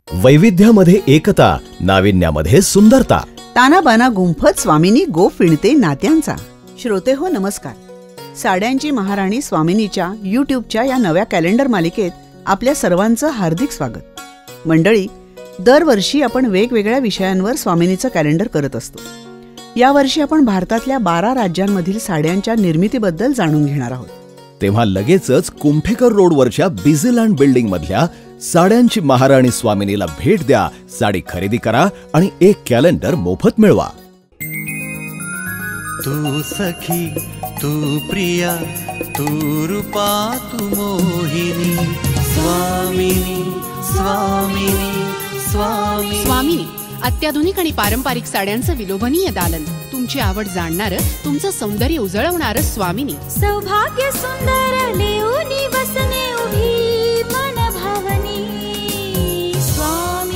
वैविध्यामध्ये एकता, नाविन्यामध्ये सुंदरता. तानाबाना गुंफत स्वामिनी गो फिणते नात्यांचा. श्रोते हो नमस्कार. साड्यांची महाराणी स्वामिनीच्या यूट्यूबच्या या नव्या कॅलेंडर मालिकेत आपल्या सर्वांचं हार्दिक स्वागत. मंडळी, दरवर्षी आपण वेगवेगळ्या विषयांवर स्वामिनीचं कॅलेंडर करत असतो. यावर्षी आपण भारतातल्या 12 राज्यांमधील साड्यांच्या निर्मितीबद्दल जाणून घेणार आहोत. तेव्हा लगेचच कुमठेकर रोडवरच्या बिझीलँड बिल्डिंग मधल्या साड्यांची महाराणी स्वामिनीला भेट द्या, साडी खरेदी करा आणि एक कॅलेंडर मोफत मिळवा. तू सखी, तू प्रिया, तू रूपा, तू मोहिनी. स्वामिनी स्वामिनी स्वामिनी. स्वामिनी अत्याधुनिक आणि पारंपरिक साड्यांचं विलोभनीय दालन. तुमची आवड जाणणारं, तुमचं सौंदर्य उजळवणारं स्वामिनी. सौभाग्य सुंदर लेऊनी वसने उभी मन भावनी.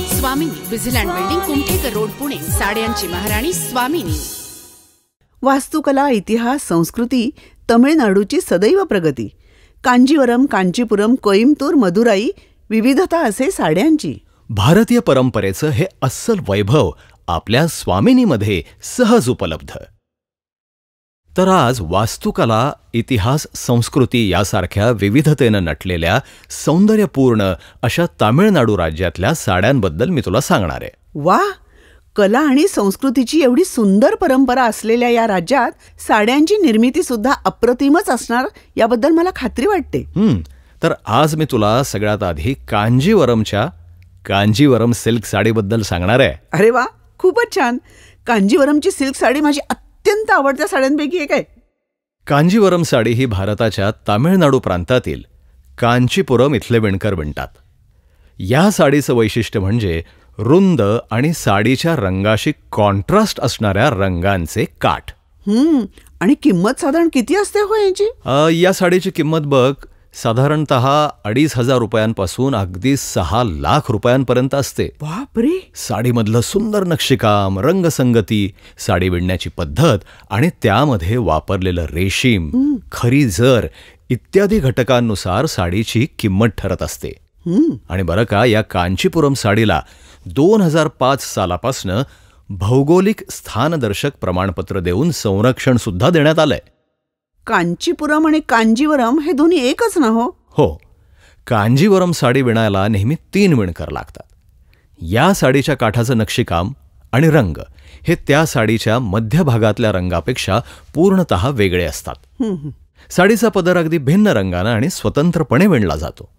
स्वामिनी Busyland building, Kumthekar road, Pune. साड्यांची महाराणी स्वामिनी. वास्तुकला, इतिहास, संस्कृती, तमिळनाडूची सदैव प्रगती. कांजीवरम, कांचीपुरम, कोईम्बतूर, मदुराई, विविधता असे साड्यांची. भारतीय परंपरेचं हे अस्सल वैभव आपल्या स्वामिनीमध्ये सहज उपलब्ध. तर आज वास्तुकला, इतिहास, संस्कृती यासारख्या विविधतेनं नटलेल्या सौंदर्यपूर्ण अशा तामिळनाडू राज्यातल्या साड्यांबद्दल मी तुला सांगणार आहे. वा, कला आणि संस्कृतीची एवढी सुंदर परंपरा असलेल्या या राज्यात साड्यांची निर्मिती सुद्धा अप्रतिमच असणार याबद्दल मला खात्री वाटते. तर आज मी तुला सगळ्यात आधी कांजीवरम सिल्क साडीबद्दल सांगणार आहे. अरे वा, खूपच छान. कांजीवरमची सिल्क साडी माझी अत्यंत आवडत्या साड्यांपैकी एक आहे. कांजीवरम साडी ही भारताच्या तामिळनाडू प्रांतातील कांचीपुरम इथले विणकर विणतात. या साडीचं वैशिष्ट्य म्हणजे रुंद आणि साडीच्या रंगाशी कॉन्ट्रास्ट असणाऱ्या रंगांचे काठ. आणि किंमत साधारण किती असते हो यांची? या साडीची किंमत बघ, साधारणतः 2,500 रुपयांपासून अगदी 6 लाख रुपयांपर्यंत असते. बापरे. साडीमधलं सुंदर नक्षीकाम, रंगसंगती, साडी विणण्याची पद्धत आणि त्यामध्ये वापरलेलं रेशीम, खरी जर इत्यादी घटकांनुसार साडीची किंमत ठरत असते. आणि बरं का, या कांचीपुरम साडीला 2005 सालापासनं भौगोलिक स्थानदर्शक प्रमाणपत्र देऊन संरक्षण सुद्धा देण्यात आलंय. कांचीपुरम आणि कांजीवरम हे दोन्ही एकच ना हो? हो. कांजीवरम साडी विणायला नेहमी 3 विणकर लागतात. या साडीच्या काठाचं नक्षीकाम आणि रंग हे त्या साडीच्या मध्य भागातल्या रंगापेक्षा पूर्णतः वेगळे असतात. साडीचा पदर अगदी भिन्न रंगानं आणि स्वतंत्रपणे विणला जातो.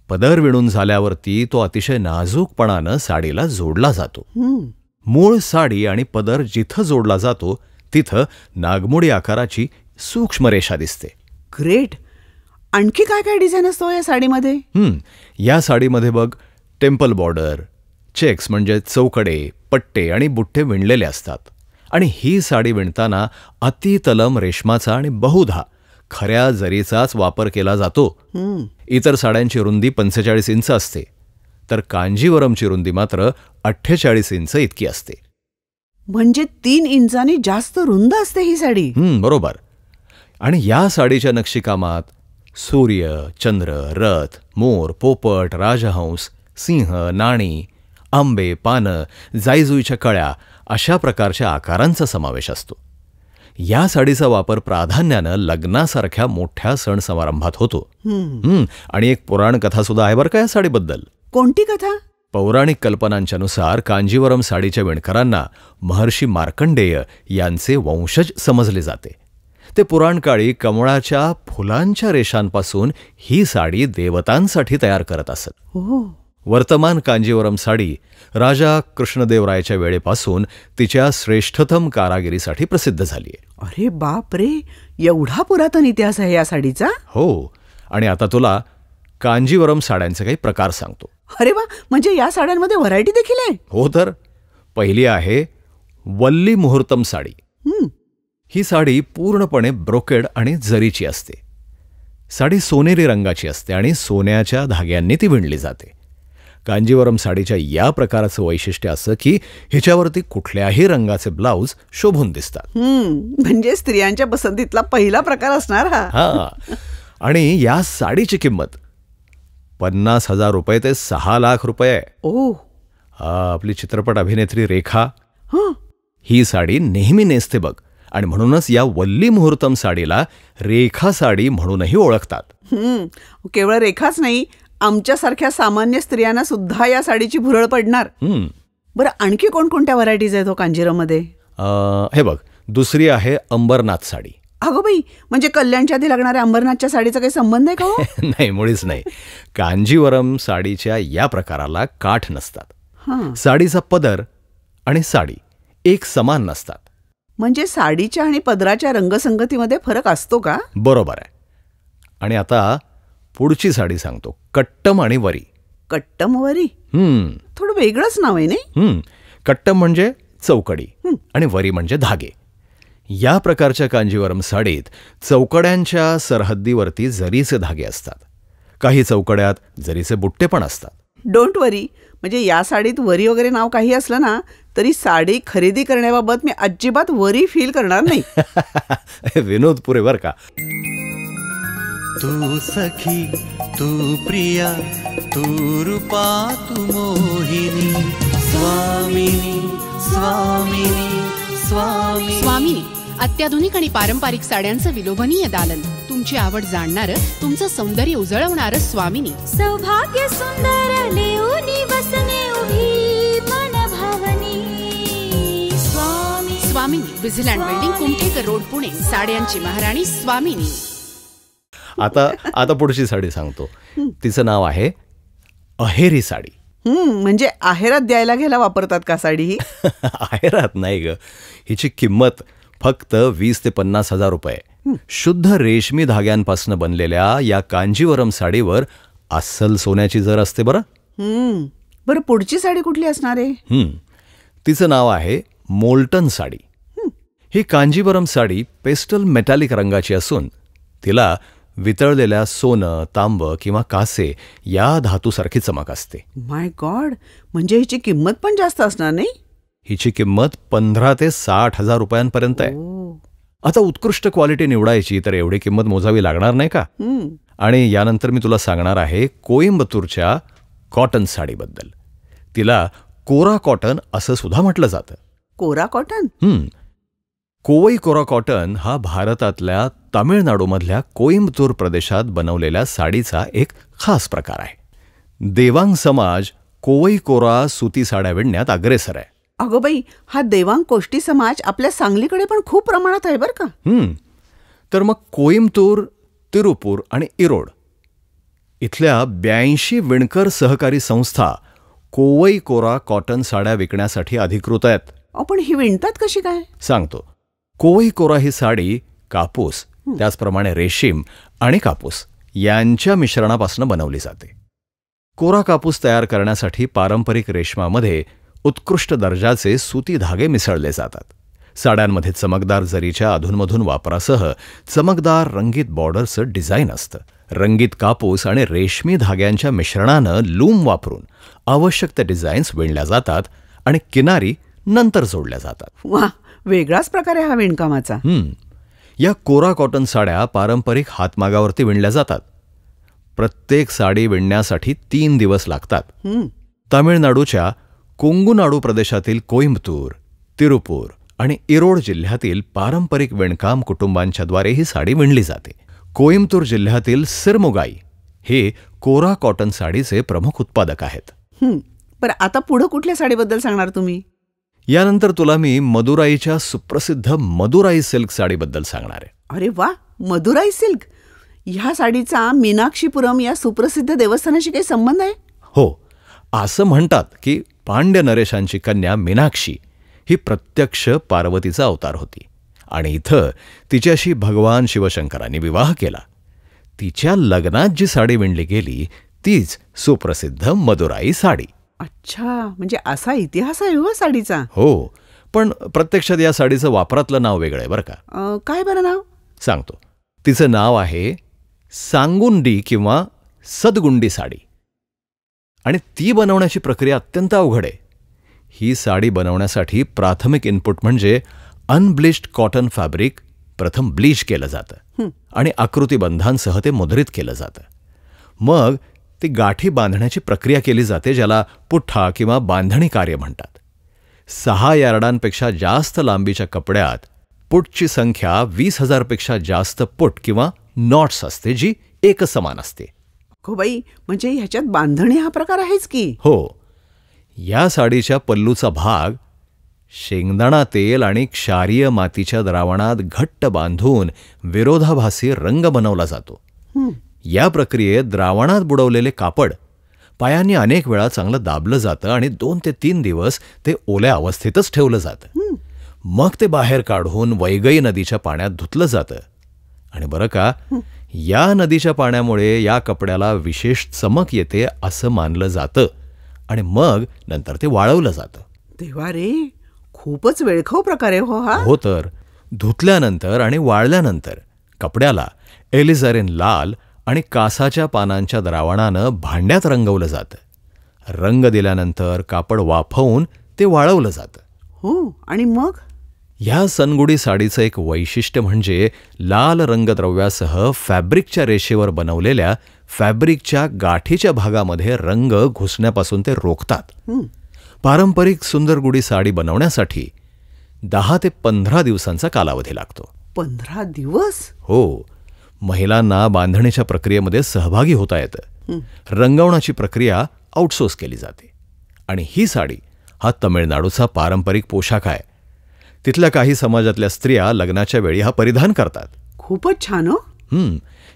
पदर विणून झाल्यावरती तो अतिशय नाजूकपणानं साडीला जोडला जातो. मूळ साडी आणि पदर जिथं जोडला जातो तिथं नागमोडी आकाराची सूक्ष्म रेषा दिसते. ग्रेट. आणखी काय काय डिझाईन असतो या साडीमध्ये? या साडीमध्ये बघ, टेम्पल बॉर्डर, चेक्स म्हणजे चौकडे, पट्टे आणि बुट्टे विणलेले असतात. आणि ही साडी विणताना अतितलम रेशमाचा आणि बहुधा खऱ्या जरीचाच वापर केला जातो. इतर साड्यांची रुंदी 45 इंच असते, तर कांजीवरमची रुंदी मात्र 48 इंच इतकी असते. म्हणजे 3 इंचांनी जास्त रुंद असते ही साडी. बरोबर. आणि या साडीच्या नक्षीकामात सूर्य, चंद्र, रथ, मोर, पोपट, राजहंस, सिंह, नाणी, आंबे, पानं, जाईजुईच्या कळ्या अशा प्रकारच्या आकारांचा समावेश असतो. या साडीचा वापर प्राधान्यानं लग्नासारख्या मोठ्या सण समारंभात होतो. आणि एक पुराण कथा सुद्धा आहे बरं का या साडीबद्दल. कोणती कथा? पौराणिक कल्पनांच्यानुसार कांजीवरम साडीच्या विणकरांना महर्षी मार्कंडेय यांचे वंशज समजले जाते. ते पुराणकाळी कमळाच्या फुलांच्या रेषांपासून ही साडी देवतांसाठी तयार करत असत. वर्तमान कांजीवरम साडी राजा कृष्णदेवरायाच्या वेळेपासून तिच्या श्रेष्ठतम कारागिरीसाठी प्रसिद्ध झाली आहे. अरे बाप रे, एवढा पुरातन इतिहास आहे या साडीचा? हो. आणि आता तुला कांजीवरम साड्यांचे काही प्रकार सांगतो. अरे वा, म्हणजे या साड्यांमध्ये व्हरायटी देखील आहे? हो. तर पहिली आहे वल्ली मुहूर्तम साडी. ही साडी पूर्णपणे ब्रोकेड आणि जरीची असते. साडी सोनेरी रंगाची असते आणि सोन्याच्या धाग्यांनी ती विणली जाते. कांजीवरम साडीच्या या प्रकाराचं वैशिष्ट्य असं की हिच्यावरती कुठल्याही रंगाचे ब्लाऊज शोभून दिसतात. म्हणजे स्त्रियांच्या पसंतीतला पहिला प्रकार असणार हा. आणि या साडीची किंमत 50,000 रुपये ते 6 लाख रुपये. ओ आपली चित्रपट अभिनेत्री रेखा हं ही साडी नेहमी नेसते बघ, आणि म्हणूनच या वल्ली मुहूर्तम साडीला रेखा साडी म्हणूनही ओळखतात. केवळ रेखाच नाही, आमच्यासारख्या सामान्य स्त्रियांना सुद्धा या साडीची भुरळ पडणार. बरं, आणखी कोणकोणत्या व्हरायटीज आहेत हो कांजीवरममध्ये? हे बघ, दुसरी आहे अंबरनाथ साडी. अगो बाई, म्हणजे कल्याणच्या आधी लागणाऱ्या अंबरनाथच्या साडीचा काही संबंध आहे का हो? नाही, मुळीच नाही. कांजीवरम साडीच्या या प्रकाराला काठ नसतात. हां, साडीचा पदर आणि साडी एक समान नसतात. म्हणजे साडीच्या आणि पदराच्या रंगसंगतीमध्ये फरक असतो का? बरोबर आहे. आणि आता पुढची साडी सांगतो, कट्टम आणि वरी. कट्टमवरी हम्म थोडं वेगळंच नाव आहे नाही? कट्टम म्हणजे चौकडी आणि वरी म्हणजे धागे. या प्रकारच्या कांजीवरम साडीत चौकड्यांच्या सरहद्दीवरती जरीचे धागे असतात. काही चौकड्यात जरीचे बुट्टे पण असतात. डोंट वरी, म्हणजे या साडीत वरी वगैरे नाव काही असलं ना तरी साडी खरेदी करण्याबाबत मी अजिबात वरी फील करणार नाही. विनोद पुरे बर का. तू सखी तू प्रिया तू रूपा तू मोहिनी स्वामिनी स्वामिनी स्वामी. स्वामिनी अत्याधुनिक आणि पारंपरिक साड्यांचं विलोभनीय दालन. तुमची आवड जाणणारं, तुमचं सौंदर्य उजळवणारं स्वामिनी. सौभाग्य सुंदर लेऊनी वसने उभी मन भावनी स्वामी. स्वामिनी विझिलँड बिल्डिंग, कुमठेकर रोड, पुणे. साड्यांची महाराणी स्वामिनी. आता पुढची साडी सांगतो. तिचं नाव आहे अहेरी साडी. म्हणजे आहेरात द्यायला घ्यायला वापरतात का साडी ही? आहेरात नाही ग. हिची किंमत फक्त 20,000 ते 50,000 रुपये. शुद्ध रेशमी धाग्यांपासून बनलेल्या या कांजीवरम साडीवर अस्सल सोन्याची जर असते बरं. बरं, पुढची साडी कुठली असणार आहे? तिचं नाव आहे मोल्टन साडी. ही कांजीवरम साडी पेस्टल मेटॅलिक रंगाची असून तिला वितळलेल्या सोनं, तांब किंवा कासे या धातूसारखी चमक असते. माय गॉड, म्हणजे हिची किंमत पण जास्त असणार नाही? हिची किंमत 15,000 ते 60,000 रुपयांपर्यंत आहे. आता उत्कृष्ट क्वालिटी निवडायची तर एवढी किंमत मोजावी लागणार नाही का? आणि यानंतर मी तुला सांगणार आहे कोइंबतूरच्या कॉटन साडीबद्दल. तिला कोरा कॉटन असं सुद्धा म्हटलं जातं. कोरा कॉटन? कोवई कोरा कॉटन हा भारतातल्या तामिळनाडूमधल्या कोइंबतूर प्रदेशात बनवलेल्या साडीचा एक खास प्रकार आहे. देवांग समाज कोवई कोरा सुती साड्या विणण्यात अग्रेसर आहे. अगो बाई, हा देवांग कोष्टी समाज आपल्या सांगलीकडे पण खूप प्रमाणात आहे बरं का. तर मग कोइंबतूर, तिरुपूर आणि इरोड इथल्या 82 विणकर सहकारी संस्था कोवई कोरा कॉटन साड्या विकण्यासाठी अधिकृत आहेत. पण ही विणतात कशी काय? सांगतो. कोवई कोरा ही साडी कापूस, त्याचप्रमाणे रेशीम आणि कापूस यांच्या मिश्रणापासून बनवली जाते. कोरा कापूस तयार करण्यासाठी पारंपरिक रेशमामध्ये उत्कृष्ट दर्जाचे सुती धागे मिसळले जातात. साड्यांमध्ये चमकदार जरीच्या अधूनमधून वापरासह चमकदार रंगीत बॉर्डरचं डिझाईन असतं. रंगीत कापूस आणि रेशमी धाग्यांच्या मिश्रणानं लूम वापरून आवश्यक त्या डिझाईन्स विणल्या जातात आणि किनारी नंतर जोडल्या जातात. वा, वेगळाच प्रकार आहे हा विणकामाचा. या कोरा कॉटन साड्या पारंपरिक हातमागावरती विणल्या जातात. प्रत्येक साडी विणण्यासाठी 3 दिवस लागतात. तामिळनाडूच्या कोंगुनाडू प्रदेशातील कोइंबतूर, तिरुपूर आणि इरोड जिल्ह्यातील पारंपरिक विणकाम कुटुंबांच्याद्वारे ही साडी विणली जाते. कोइंबतूर जिल्ह्यातील सिरमुगाई हे कोरा कॉटन साडीचे प्रमुख उत्पादक आहेत. बरं, आता पुढं कुठल्या साडीबद्दल सांगणार तुम्ही? यानंतर तुला मी मदुराईच्या सुप्रसिद्ध मदुराई सिल्क साडीबद्दल सांगणार आहे. अरे वा, मदुराई सिल्क. ह्या साडीचा मीनाक्षीपुरम या सुप्रसिद्ध देवस्थानाशी काही संबंध आहे? हो, असं म्हणतात की पांड्य नरेशांची कन्या मीनाक्षी ही प्रत्यक्ष पार्वतीचा अवतार होती आणि इथं तिच्याशी भगवान शिवशंकरांनी विवाह केला. तिच्या लग्नात जी साडी विणली गेली तीच सुप्रसिद्ध मदुराई साडी. अच्छा, म्हणजे असा इतिहास आहे हो साडीचा? हो, पण प्रत्यक्षात या साडीचं वापरातलं नाव वेगळं आहे बरं का. काय बरं नाव? सांगतो. तिचं नाव आहे सांगुंडी किंवा सदगुंडी साडी आणि ती बनवण्याची प्रक्रिया अत्यंत अवघड आहे. ही साडी बनवण्यासाठी प्राथमिक इनपुट म्हणजे अनब्लिच्ड कॉटन फॅब्रिक प्रथम ब्लीच केलं जातं आणि आकृतिबंधांसह ते मुद्रित केलं जातं. मग ती गाठी बांधण्याची प्रक्रिया केली जाते, ज्याला पुठ्ठा किंवा बांधणी कार्य म्हणतात. 6 यार्डांपेक्षा जास्त लांबीच्या कपड्यात पुटची संख्या 20,000 पेक्षा जास्त पुट किंवा नॉट्स असते, जी एकसमान असते. हो बाई, म्हणजे ह्याच्यात बांधणी हा प्रकार आहेच की. हो, या साडीच्या पल्लूचा भाग शेंगदाणा तेल आणि क्षारीय मातीच्या द्रावणात घट्ट बांधून विरोधाभासी रंग बनवला जातो. या प्रक्रियेत द्रावणात बुडवलेले कापड पायांनी अनेक वेळा चांगलं दाबलं जातं आणि 2 ते 3 दिवस ते ओल्या अवस्थेतच ठेवलं जातं. मग ते बाहेर काढून वैगई नदीच्या पाण्यात धुतलं जातं. आणि बरं का, या नदीच्या पाण्यामुळे या कपड्याला विशेष चमक येते असं मानलं जातं आणि मग नंतर ते वाळवलं जातं. देवा रे, खूपच वेळखाऊ प्रकार आहे हो हा. हो तर, धुतल्यानंतर आणि वाळल्यानंतर कपड्याला एलिझारिन लाल आणि कासाच्या पानांच्या द्रावणानं भांड्यात रंगवलं जातं. रंग दिल्यानंतर कापड वाफवून ते वाळवलं जातं. हो, आणि मग ह्या सनगुडी साडीचं एक वैशिष्ट्य म्हणजे लाल रंगद्रव्यासह फॅब्रिकच्या रेषेवर बनवलेल्या फॅब्रिकच्या गाठीच्या भागामध्ये रंग घुसण्यापासून ते रोखतात. पारंपरिक सुंदर गुढी साडी बनवण्यासाठी 10 ते 15 दिवसांचा कालावधी लागतो. 15 दिवस? हो, महिलांना बांधणीच्या प्रक्रियेमध्ये सहभागी होता येतं. रंगवण्याची प्रक्रिया आउटसोर्स केली जाते. आणि ही साडी हा तमिळनाडूचा पारंपरिक पोशाख आहे. तिथल्या काही समाजातल्या स्त्रिया लग्नाच्या वेळी हा परिधान करतात. खूपच छान हो.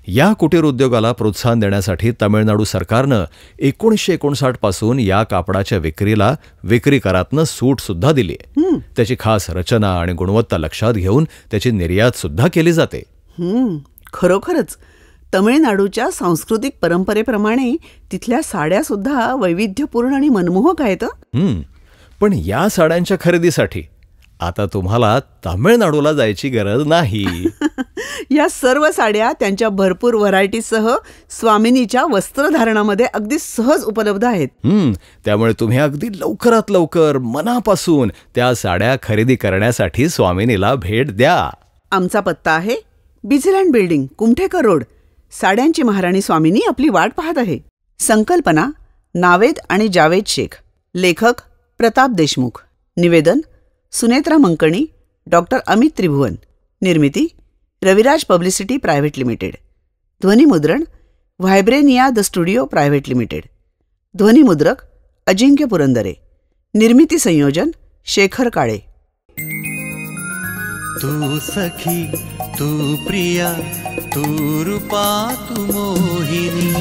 या कुटीर उद्योगाला प्रोत्साहन देण्यासाठी तमिळनाडू सरकारनं 1959 पासून या कापडाच्या विक्रीला विक्री करातनं सूट सुद्धा दिली आहे. त्याची खास रचना आणि गुणवत्ता लक्षात घेऊन त्याची निर्यात सुद्धा केली जाते. खरोखरच तमिळनाडूच्या सांस्कृतिक परंपरेप्रमाणे तिथल्या साड्या सुद्धा वैविध्यपूर्ण आणि मनमोहक आहेत. पण या साड्यांच्या खरेदीसाठी आता तुम्हाला तामिळनाडूला जायची गरज नाही. या सर्व साड्या त्यांच्या भरपूर व्हरायटीसह स्वामिनीच्या वस्त्रधारणामध्ये अगदी सहज उपलब्ध आहेत. त्यामुळे तुम्ही अगदी लवकरात लवकर मनापासून त्या साड्या खरेदी करण्यासाठी स्वामिनीला भेट द्या. आमचा पत्ता आहे बिझीलँड बिल्डिंग, कुमठेकर रोड. साड्यांची महाराणी स्वामिनी आपली वाट पाहत आहे. संकल्पना नावेद आणि जावेद शेख. लेखक प्रताप देशमुख. निवेदन सुनेत्रा मंकणी, डॉक्टर अमित त्रिभुवन. निर्मिती रविराज पब्लिसिटी प्रायव्हेट लिमिटेड. ध्वनिमुद्रण व्हायब्रेनिया द स्टुडिओ प्रायव्हेट लिमिटेड. ध्वनिमुद्रक अजिंक्य पुरंदरे. निर्मिती संयोजन शेखर काळे. तू सखी, तू प्रिया, तू रूपा, तू मोहिनी.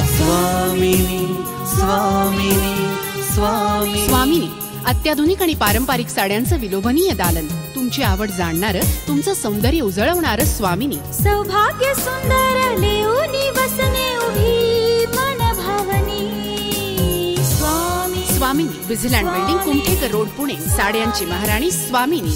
स्वामिनी, स्वामिनी, स्वामिनी. स्वामिनी अत्याधुनिक आणि पारंपरिक साड्यांचं विलोभनीय दालन. तुमची आवड जाणणारं, तुमचं सौंदर्य उजळवणारं स्वामिनी. सौभाग्य सुंदर लेऊनी वसने उभी मन भावनी. स्वामी. स्वामिनी, Busyland building, Kumthekar road, Pune. साड्यांची महाराणी स्वामिनी.